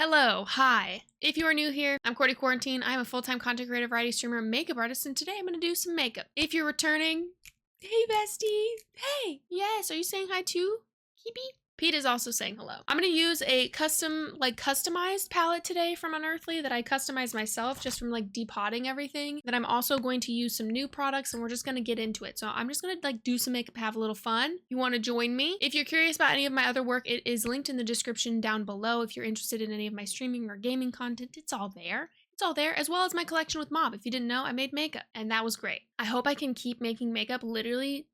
Hello, hi. If you are new here, I'm Courtney Quarantine. I'm a full-time content creator, variety streamer, makeup artist, and today I'm gonna do some makeup. If you're returning, hey bestie, hey, yes, are you saying hi too? Keepy? Pete is also saying hello. I'm gonna use a customized palette today from Unearthly that I customized myself just from depotting everything. Then I'm also going to use some new products and we're just gonna get into it. So I'm just gonna do some makeup, have a little fun. You wanna join me? If you're curious about any of my other work, it is linked in the description down below. If you're interested in any of my streaming or gaming content, it's all there. It's all there, as well as my collection with Mob. If you didn't know, I made makeup and that was great. I hope I can keep making makeup literally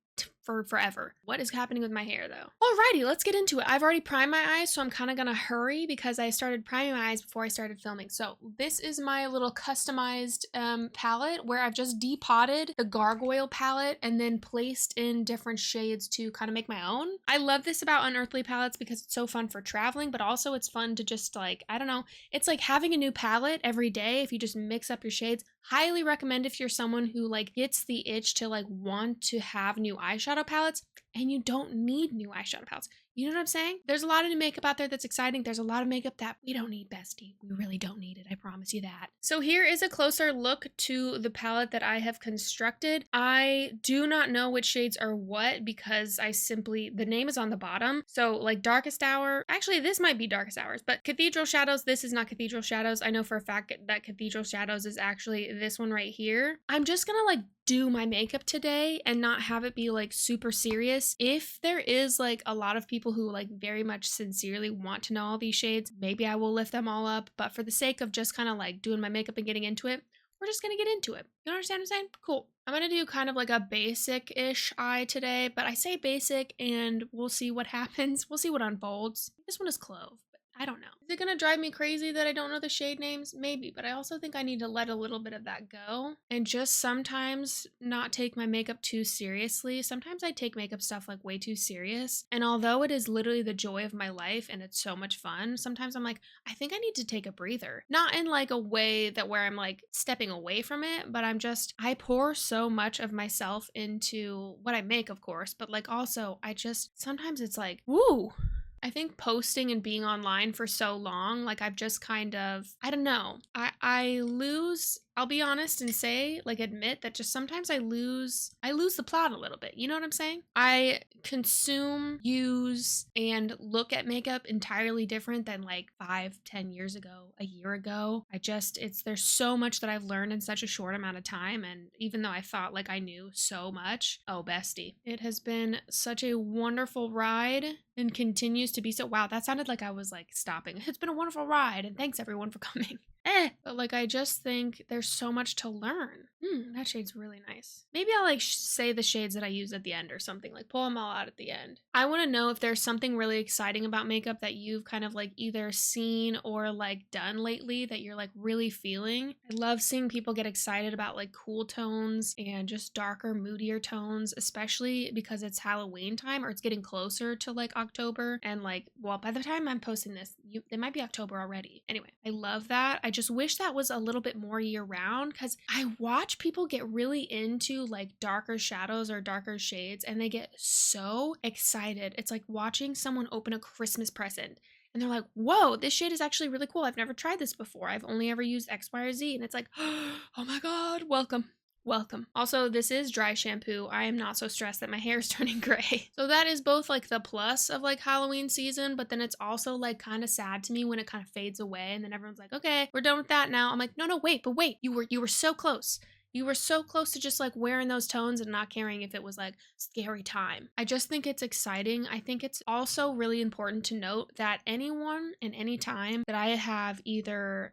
for forever. What is happening with my hair though? Alrighty, let's get into it. I've already primed my eyes, so I'm kind of gonna hurry because I started priming my eyes before I started filming. So this is my little customized palette where I've just depotted the gargoyle palette and then placed in different shades to kind of make my own. I love this about Unearthly palettes because it's so fun for traveling, but also it's fun to just I don't know, it's like having a new palette every day if you just mix up your shades. Highly recommend if you're someone who gets the itch to want to have new eyeshadow palettes and you don't need new eyeshadow palettes. You know what I'm saying? There's a lot of new makeup out there that's exciting. There's a lot of makeup that we don't need, bestie. We really don't need it. I promise you that. So here is a closer look to the palette that I have constructed. I do not know which shades are what because the name is on the bottom. So Darkest Hour, actually this might be Darkest Hours, but Cathedral Shadows, this is not Cathedral Shadows. I know for a fact that Cathedral Shadows is actually this one right here. I'm just gonna do my makeup today and not have it be super serious. If there is a lot of people who very much sincerely want to know all these shades, maybe I will lift them all up, but for the sake of just kind of doing my makeup and getting into it, we're just gonna get into it. You understand what I'm saying? Cool. I'm gonna do kind of a basic-ish eye today, but I say basic and we'll see what happens. We'll see what unfolds. This one is Clove. I don't know. Is it gonna drive me crazy that I don't know the shade names? Maybe, but I also think I need to let a little bit of that go and just sometimes not take my makeup too seriously. Sometimes I take makeup stuff way too serious. And although it is literally the joy of my life and it's so much fun, sometimes I'm I think I need to take a breather. Not in a way that where I'm stepping away from it, but I pour so much of myself into what I make, of course, but also sometimes it's woo. I think posting and being online for so long, I've just kind of, I don't know, I'll be honest and say, admit that just sometimes I lose the plot a little bit. You know what I'm saying? I consume, use, and look at makeup entirely different than 5-10 years ago, a year ago. There's so much that I've learned in such a short amount of time. And even though I thought I knew so much, oh bestie, it has been such a wonderful ride and continues to be so. Wow, that sounded like I was stopping. It's been a wonderful ride and thanks everyone for coming. But I just think there's so much to learn. That shade's really nice. Maybe I'll say the shades that I use at the end or something, pull them all out at the end. I want to know if there's something really exciting about makeup that you've kind of either seen or done lately that you're really feeling. I love seeing people get excited about cool tones and just darker, moodier tones, especially because it's Halloween time or it's getting closer to October. And well, by the time I'm posting this, it might be October already. Anyway, I love that. I just wish that was a little bit more year round because I watch people get really into darker shadows or darker shades and they get so excited. It's like watching someone open a Christmas present and they're like, whoa, this shade is actually really cool. I've never tried this before. I've only ever used X, Y, or Z. And it's oh my God, welcome. Welcome. Also, this is dry shampoo. I am not so stressed that my hair is turning gray. So that is both the plus of Halloween season, but then it's also kind of sad to me when it kind of fades away and then everyone's okay, we're done with that now. I'm no, wait, you were so close. You were so close to just wearing those tones and not caring if it was scary time. I just think it's exciting. I think it's also really important to note that anyone and any time that I have either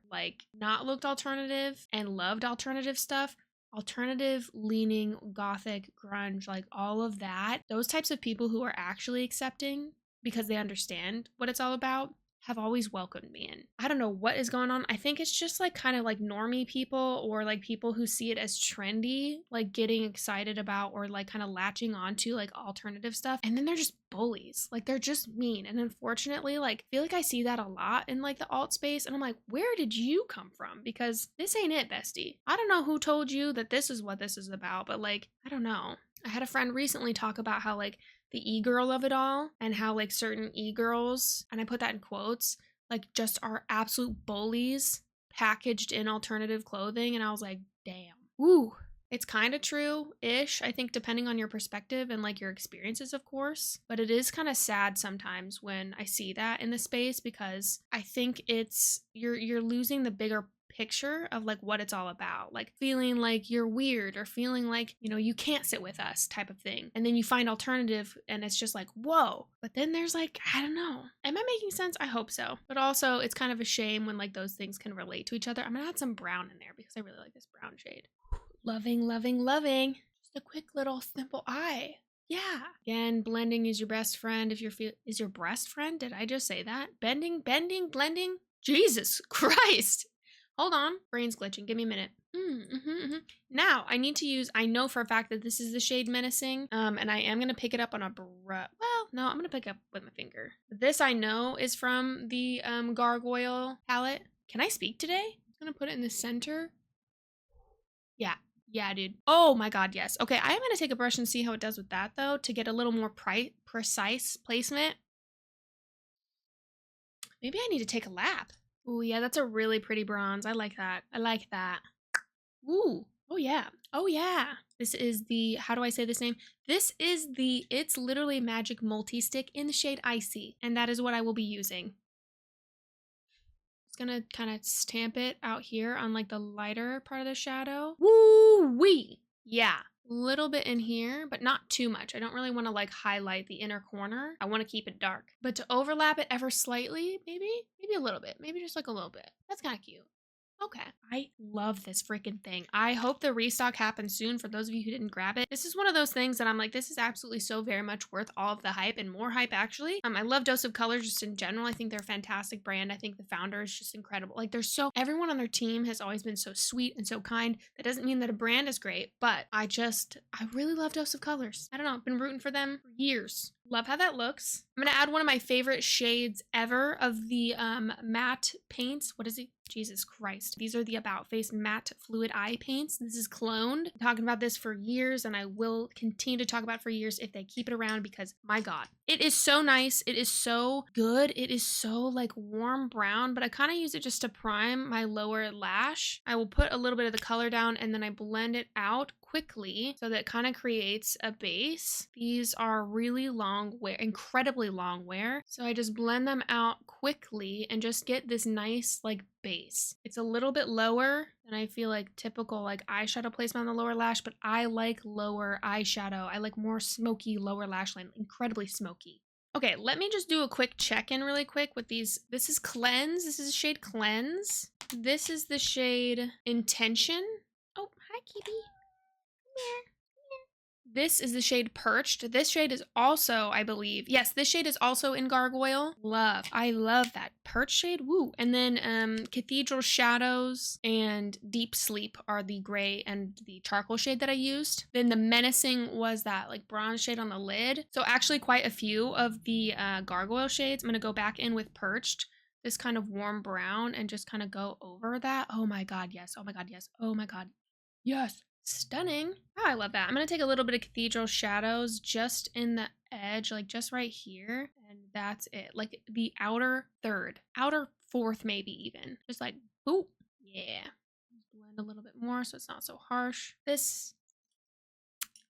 not looked alternative and loved alternative stuff, alternative leaning, gothic, grunge, all of that, those types of people who are actually accepting because they understand what it's all about have always welcomed me in. I don't know what is going on. I think it's just kind of normie people or people who see it as trendy, getting excited about or kind of latching onto alternative stuff. And then they're just bullies. They're just mean. And unfortunately, I feel I see that a lot in the alt space. And I'm where did you come from? Because this ain't it, bestie. I don't know who told you that this is what this is about, but I don't know. I had a friend recently talk about how the e-girl of it all and how certain e-girls, and I put that in quotes, like just are absolute bullies packaged in alternative clothing. And I was like, damn. Woo. It's kind of true-ish, I think, depending on your perspective and like your experiences, of course. But it is kind of sad sometimes when I see that in the space, because I think it's you're losing the bigger picture of like what it's all about, like feeling like you're weird or feeling like, you know, you can't sit with us type of thing. And then you find alternative and it's just like, whoa. But then there's like, I don't know. Am I making sense? I hope so. But also it's kind of a shame when like those things can relate to each other. I'm gonna add some brown in there because I really like this brown shade. Loving, loving, loving. Just a quick little simple eye. Yeah. Again, blending is your best friend. If you're is your breast friend? Did I just say that? Bending, blending. Jesus Christ. Hold on. Brain's glitching. Give me a minute. Now, I need to use, I know for a fact that this is the shade Menacing, and I am going to pick it up on a brush. Well, no, I'm going to pick it up with my finger. This I know is from the Gargoyle palette. Can I speak today? I'm going to put it in the center. Yeah. Yeah, dude. Oh my God, yes. Okay, I am going to take a brush and see how it does with that, though, to get a little more precise placement. Maybe I need to take a lap. Oh, yeah, that's a really pretty bronze. I like that. I like that. Ooh. Oh, yeah. Oh, yeah. This is the, how do I say this name? This is the It's Literally Magic Multi-Stick in the shade Icy, and that is what I will be using. Just gonna kind of stamp it out here on like the lighter part of the shadow. Woo-wee! Yeah, a little bit in here, but not too much. I don't really want to like highlight the inner corner. I want to keep it dark. But to overlap it ever slightly, maybe a little bit. Maybe just like a little bit. That's kind of cute. Okay. I love this freaking thing. I hope the restock happens soon for those of you who didn't grab it. This is one of those things that I'm like, this is absolutely so very much worth all of the hype and more hype actually. I love Dose of Colors just in general. I think they're a fantastic brand. I think the founder is just incredible. Like everyone on their team has always been so sweet and so kind. That doesn't mean that a brand is great, but I really love Dose of Colors. I don't know. I've been rooting for them for years. Love how that looks. I'm going to add one of my favorite shades ever of the matte paints. What is it? Jesus Christ. These are the About Face matte fluid eye paints. This is cloned. I'm talking about this for years and I will continue to talk about it for years if they keep it around because my God, it is so nice. It is so good. It is so like warm brown, but I kind of use it just to prime my lower lash. I will put a little bit of the color down and then I blend it out quickly so that it kind of creates a base. These are really long wear, incredibly long wear. So I just blend them out quickly and just get this nice like base. It's a little bit lower than I feel like typical like eyeshadow placement on the lower lash, but I like lower eyeshadow. I like more smoky lower lash line, incredibly smoky. Okay, let me just do a quick check-in really quick with these. This is Cleanse. This is the shade Cleanse. This is the shade Intention. Oh, hi, Kitty. This is the shade Perched. This shade is also, I believe, yes, this shade is also in Gargoyle. Love. I love that Perched shade. Woo. And then Cathedral Shadows and Deep Sleep are the gray and the charcoal shade that I used. Then the Menacing was that like bronze shade on the lid. So actually quite a few of the Gargoyle shades. I'm going to go back in with Perched. This kind of warm brown and just kind of go over that. Oh my God, yes. Oh my God, yes. Oh my God, yes. Stunning. Oh, I love that. I'm going to take a little bit of Cathedral Shadows just in the edge, like just right here. And that's it. Like the outer third, outer fourth, maybe even. Just like, ooh, yeah. Blend a little bit more so it's not so harsh. This,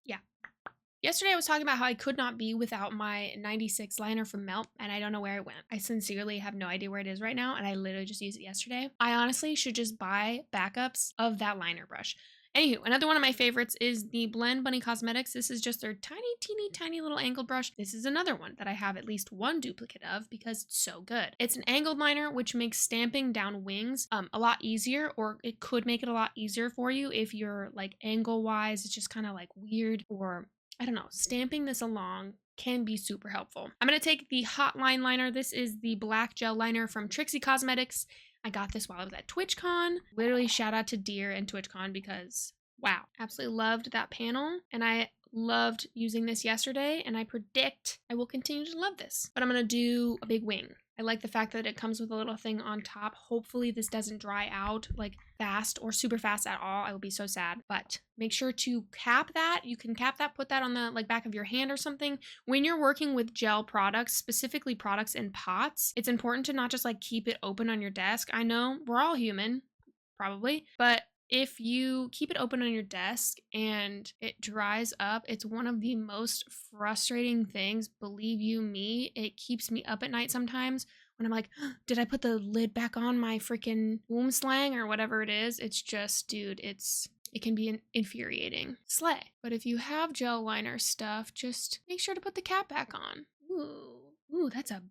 yeah. Yesterday I was talking about how I could not be without my 96 liner from Melt, and I don't know where it went. I sincerely have no idea where it is right now, and I literally just used it yesterday. I honestly should just buy backups of that liner brush. Anywho, another one of my favorites is the Blend Bunny Cosmetics. This is just their tiny little angled brush. This is another one that I have at least one duplicate of because it's so good. It's an angled liner, which makes stamping down wings a lot easier, or it could make it a lot easier for you if you're like angle-wise, it's just kind of like weird, or I don't know, stamping this along can be super helpful. I'm going to take the Hotline liner. This is the black gel liner from Trixie Cosmetics. I got this while I was at TwitchCon. Literally shout out to Deer and TwitchCon because wow, absolutely loved that panel. And I loved using this yesterday and I predict I will continue to love this. But I'm going to do a big wing. I like the fact that it comes with a little thing on top. Hopefully this doesn't dry out like fast or super fast at all. I will be so sad. But make sure to cap that. You can cap that, put that on the like back of your hand or something. When you're working with gel products, specifically products in pots, it's important to not just like keep it open on your desk. I know we're all human, probably, but if you keep it open on your desk and it dries up, it's one of the most frustrating things. Believe you me, it keeps me up at night sometimes when I'm like, did I put the lid back on my freaking womb slang or whatever it is? It's just, dude, it can be infuriating. Slay. But if you have gel liner stuff, just make sure to put the cap back on. Ooh, that's a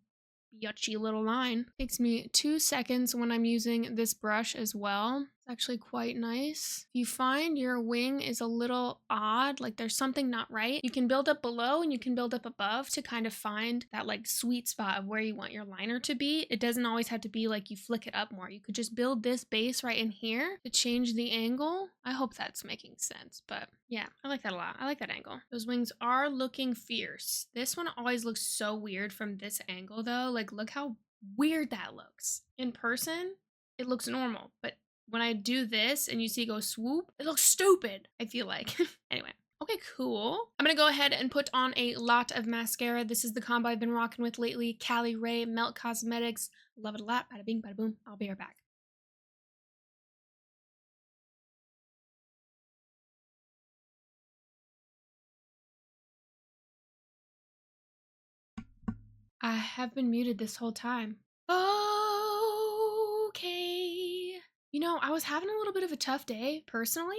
yutchy little line. Takes me 2 seconds when I'm using this brush as well. It's actually quite nice. If you find your wing is a little odd, like there's something not right, you can build up below and you can build up above to kind of find that like sweet spot of where you want your liner to be. It doesn't always have to be like you flick it up more. You could just build this base right in here to change the angle. I hope that's making sense, but yeah, I like that a lot. I like that angle. Those wings are looking fierce. This one always looks so weird from this angle though. Like look how weird that looks. In person, it looks normal, but when I do this and you see it go swoop, it looks stupid, I feel like. Anyway. Okay, cool. I'm gonna go ahead and put on a lot of mascara. This is the combo I've been rocking with lately. Cali Ray, Melt Cosmetics. Love it a lot. Bada bing, bada boom. I'll be right back. I have been muted this whole time. Okay. You know, I was having a little bit of a tough day personally,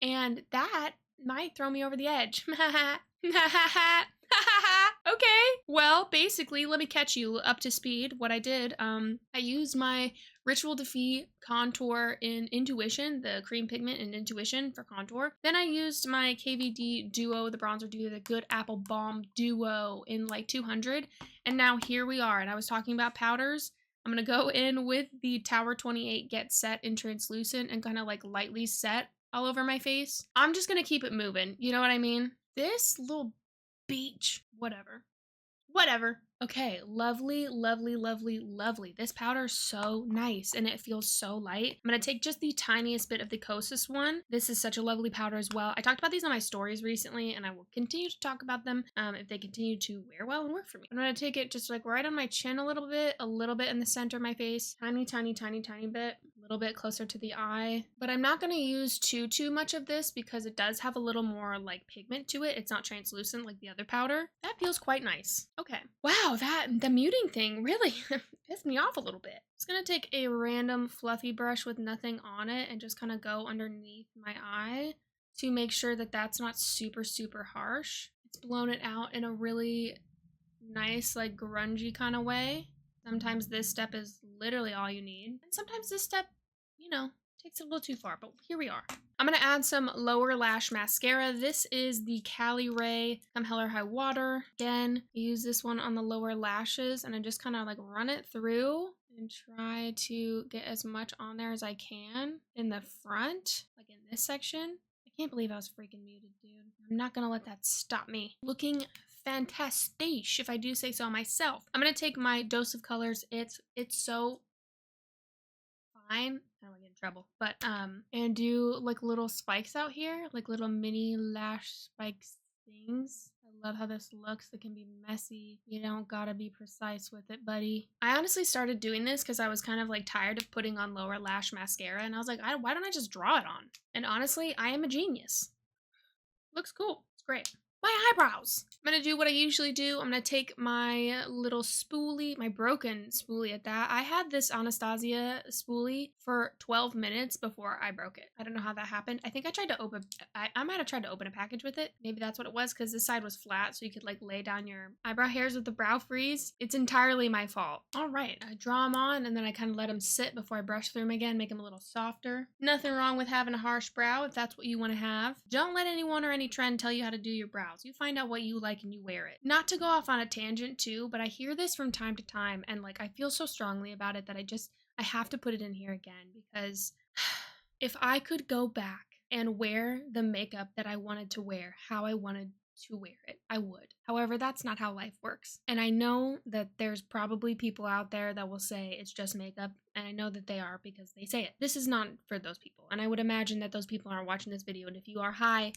and that might throw me over the edge. Okay. Well, basically, let me catch you up to speed. What I did, I used my Ritual Defeat contour in Intuition, the cream pigment in Intuition for contour. Then I used my KVD Duo, the bronzer duo, the Good Apple Balm Duo in like 200. And now here we are. And I was talking about powders. I'm going to go in with the Tower 28 Get Set in Translucent and kind of like lightly set all over my face. I'm just going to keep it moving. You know what I mean? This little beach, whatever. Okay, lovely, lovely, lovely, lovely. This powder is so nice and it feels so light. I'm gonna take just the tiniest bit of the Kosas one. This is such a lovely powder as well. I talked about these on my stories recently and I will continue to talk about them if they continue to wear well and work for me. I'm gonna take it just like right on my chin a little bit in the center of my face. Tiny, tiny, tiny, tiny bit. A little bit closer to the eye. But I'm not gonna use too much of this because it does have a little more like pigment to it. It's not translucent like the other powder. That feels quite nice. Okay. Wow, the muting thing really pissed me off a little bit. Just gonna take a random fluffy brush with nothing on it and just kind of go underneath my eye to make sure that that's not super harsh. It's blown it out in a really nice like grungy kind of way. Sometimes this step is literally all you need. And sometimes this step, you know, takes it a little too far, but here we are. I'm gonna add some lower lash mascara. This is the Cali Ray Come Hell or High Water. Again, I use this one on the lower lashes and I just kind of like run it through and try to get as much on there as I can in the front, like in this section. I can't believe I was freaking muted, dude. I'm not gonna let that stop me. Looking fantastic, if I do say so myself. I'm gonna take my dose of colors. It's so fine. I don't want to get in trouble, but and do like little spikes out here, like little mini lash spikes things. I love how this looks. It can be messy. You don't gotta be precise with it, buddy. I honestly started doing this because I was kind of like tired of putting on lower lash mascara, and I was like, why don't I just draw it on? And honestly, I am a genius. Looks cool. It's great. My eyebrows. I'm gonna do what I usually do. I'm gonna take my little spoolie, my broken spoolie at that. I had this Anastasia spoolie for 12 minutes before I broke it. I don't know how that happened. I think I tried to I might have tried to open a package with it. Maybe that's what it was because this side was flat so you could like lay down your eyebrow hairs with the brow freeze. It's entirely my fault. All right, I draw them on and then I kind of let them sit before I brush through them again, make them a little softer. Nothing wrong with having a harsh brow if that's what you want to have. Don't let anyone or any trend tell you how to do your brows. You find out what you like and you wear it. Not to go off on a tangent too, but I hear this from time to time and like I feel so strongly about it that I have to put it in here again because if I could go back and wear the makeup that I wanted to wear, how I wanted to wear it. I would. However, that's not how life works. And I know that there's probably people out there that will say it's just makeup. And I know that they are because they say it. This is not for those people. And I would imagine that those people aren't watching this video. And if you are, hi,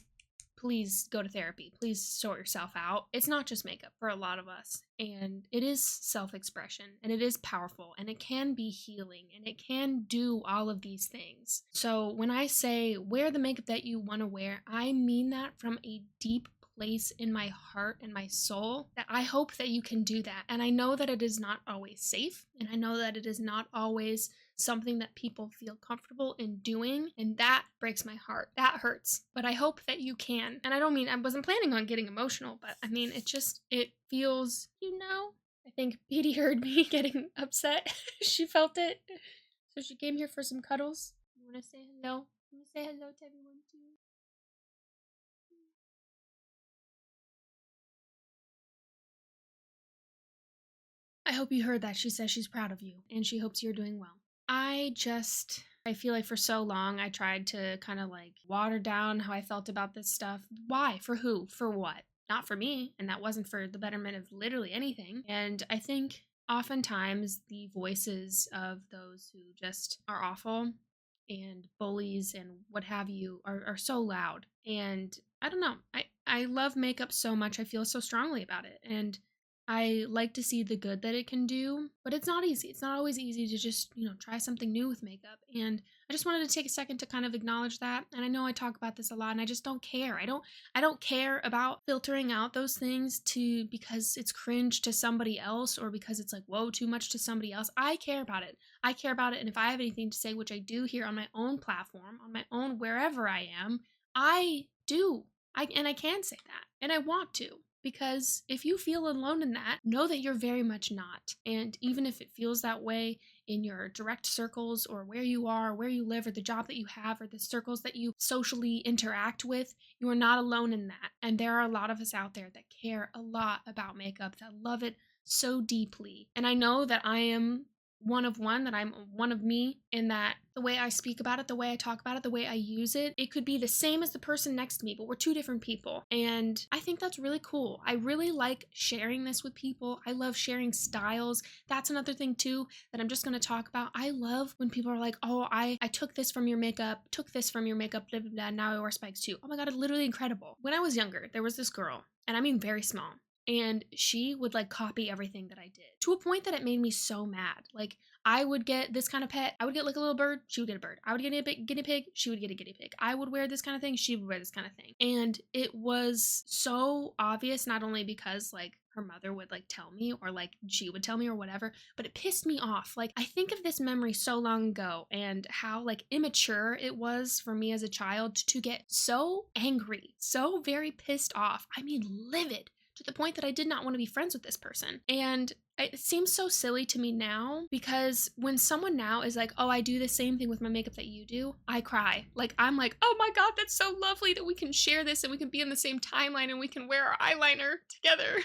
please go to therapy. Please sort yourself out. It's not just makeup for a lot of us. And it is self-expression, and it is powerful, and it can be healing, and it can do all of these things. So when I say wear the makeup that you want to wear, I mean that from a deep place in my heart and my soul, that I hope that you can do that. And I know that it is not always safe, and I know that it is not always something that people feel comfortable in doing, and that breaks my heart. That hurts. But I hope that you can. And I wasn't planning on getting emotional, but I mean, it feels, I think Petey heard me getting upset. She felt it. So she came here for some cuddles. You want to say hello? You want to say hello to everyone too? I hope you heard that. She says she's proud of you, and she hopes you're doing well. I feel like for so long I tried to kind of like water down how I felt about this stuff. Why? For who? For what? Not for me, and that wasn't for the betterment of literally anything. And I think oftentimes the voices of those who just are awful and bullies and what have you are so loud. And I don't know. I love makeup so much. I feel so strongly about it. And I like to see the good that it can do, but it's not easy. It's not always easy to just, try something new with makeup. And I just wanted to take a second to kind of acknowledge that. And I know I talk about this a lot, and I just don't care. I don't care about filtering out those things because it's cringe to somebody else, or because it's like, whoa, too much to somebody else. I care about it. I care about it. And if I have anything to say, which I do here on my own platform, on my own, wherever I am, I do. And I can say that. And I want to. Because if you feel alone in that, know that you're very much not. And even if it feels that way in your direct circles, or where you are, where you live, or the job that you have, or the circles that you socially interact with, you are not alone in that. And there are a lot of us out there that care a lot about makeup, that love it so deeply. And I know that I am that I'm one of me, in that the way I speak about it, the way I talk about it, the way I use it, it could be the same as the person next to me, but we're two different people. And I think that's really cool. I really like sharing this with people. I love sharing styles. That's another thing too that I'm just going to talk about. I love when people are like, oh, I took this from your makeup, blah, blah, blah, now I wear spikes too. Oh my God, it's literally incredible. When I was younger, there was this girl, and I mean very small, and she would like copy everything that I did, to a point that it made me so mad. Like, I would get this kind of pet. I would get like a little bird. She would get a bird. I would get a guinea pig. She would get a guinea pig. I would wear this kind of thing. She would wear this kind of thing. And it was so obvious, not only because like her mother would like tell me, or like she would tell me, or whatever, but it pissed me off. Like, I think of this memory so long ago, and how like immature it was for me as a child to get so angry, so very pissed off. I mean, livid. To the point that I did not want to be friends with this person. And it seems so silly to me now, because when someone now is like, oh, I do the same thing with my makeup that you do, I cry. Like, I'm like, oh my God, that's so lovely that we can share this, and we can be in the same timeline, and we can wear our eyeliner together.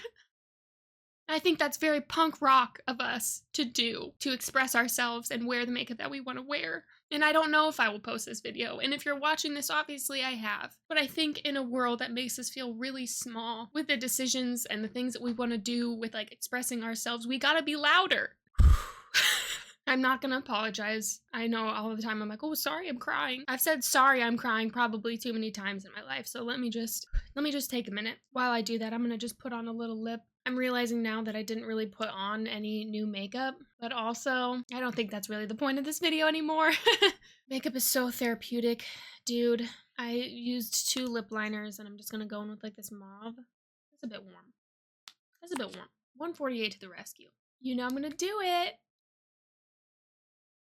I think that's very punk rock of us to do, to express ourselves and wear the makeup that we want to wear. And I don't know if I will post this video. And if you're watching this, obviously I have. But I think in a world that makes us feel really small with the decisions and the things that we want to do with like expressing ourselves, we gotta be louder. I'm not gonna apologize. I know all the time I'm like, oh, sorry, I'm crying. I've said sorry, I'm crying probably too many times in my life. So let me just take a minute. While I do that, I'm gonna just put on a little lip. I'm realizing now that I didn't really put on any new makeup, but also I don't think that's really the point of this video anymore. Makeup is so therapeutic, dude. I used 2 lip liners, and I'm just gonna go in with like this mauve. That's a bit warm. 148 to the rescue. You know I'm gonna do it.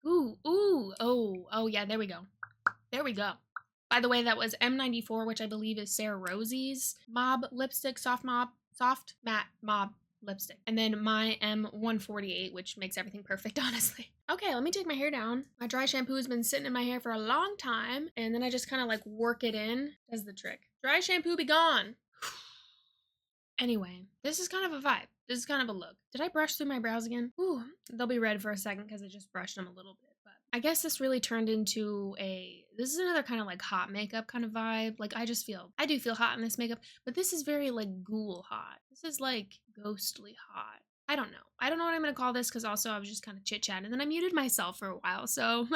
Ooh, oh yeah, there we go. By the way, that was M94, which I believe is Sarah Rosie's mauve lipstick, soft matte mauve lipstick. And then my M148, which makes everything perfect, honestly. Okay, let me take my hair down. My dry shampoo has been sitting in my hair for a long time, and then I just kind of like work it in. Does the trick. Dry shampoo be gone. Anyway, this is kind of a vibe. This is kind of a look. Did I brush through my brows again? Ooh, they'll be red for a second because I just brushed them a little bit. But I guess this really turned into This is another kind of like hot makeup kind of vibe. Like I do feel hot in this makeup, but this is very like ghoul hot. This is like ghostly hot. I don't know. I don't know what I'm gonna call this because also I was just kind of chit-chatting and then I muted myself for a while. So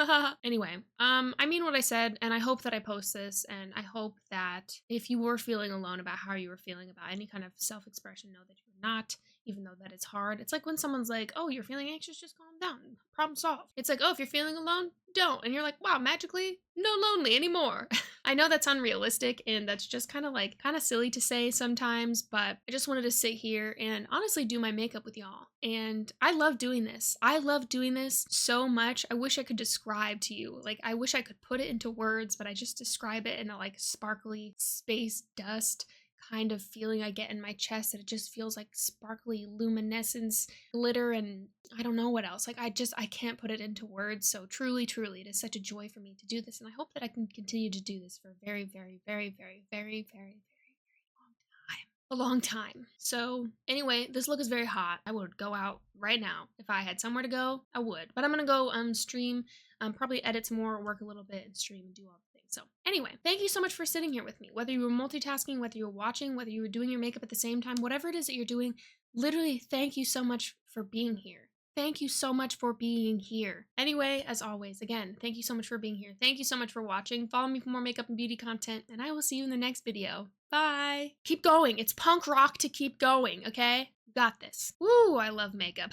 anyway, I mean what I said, and I hope that I post this, and I hope that if you were feeling alone about how you were feeling about any kind of self-expression, know that you're not, even though that it's hard. It's like when someone's like, oh, you're feeling anxious, just calm down. Problem solved. It's like, oh, if you're feeling alone, don't. And you're like, wow, magically, no lonely anymore. I know that's unrealistic and that's just kind of silly to say sometimes, but I just wanted to sit here and honestly do my makeup with y'all. And I love doing this. I love doing this so much. I wish I could describe to you. Like, I wish I could put it into words, but I just describe it in a like sparkly space dust kind of feeling I get in my chest, that it just feels like sparkly luminescence, glitter, and I don't know what else. Like I can't put it into words. So truly, it is such a joy for me to do this, and I hope that I can continue to do this for a very, very, very, very, very, very, very a long time. So anyway, this look is very hot. I would go out right now. If I had somewhere to go, I would. But I'm gonna go stream, probably edit some more, work a little bit, and stream and do all the things. So anyway, thank you so much for sitting here with me. Whether you were multitasking, whether you were watching, whether you were doing your makeup at the same time, whatever it is that you're doing, literally thank you so much for being here. Thank you so much for being here. Anyway, as always, again, thank you so much for being here. Thank you so much for watching. Follow me for more makeup and beauty content, and I will see you in the next video. Bye. Keep going. It's punk rock to keep going, okay? Got this. Woo, I love makeup.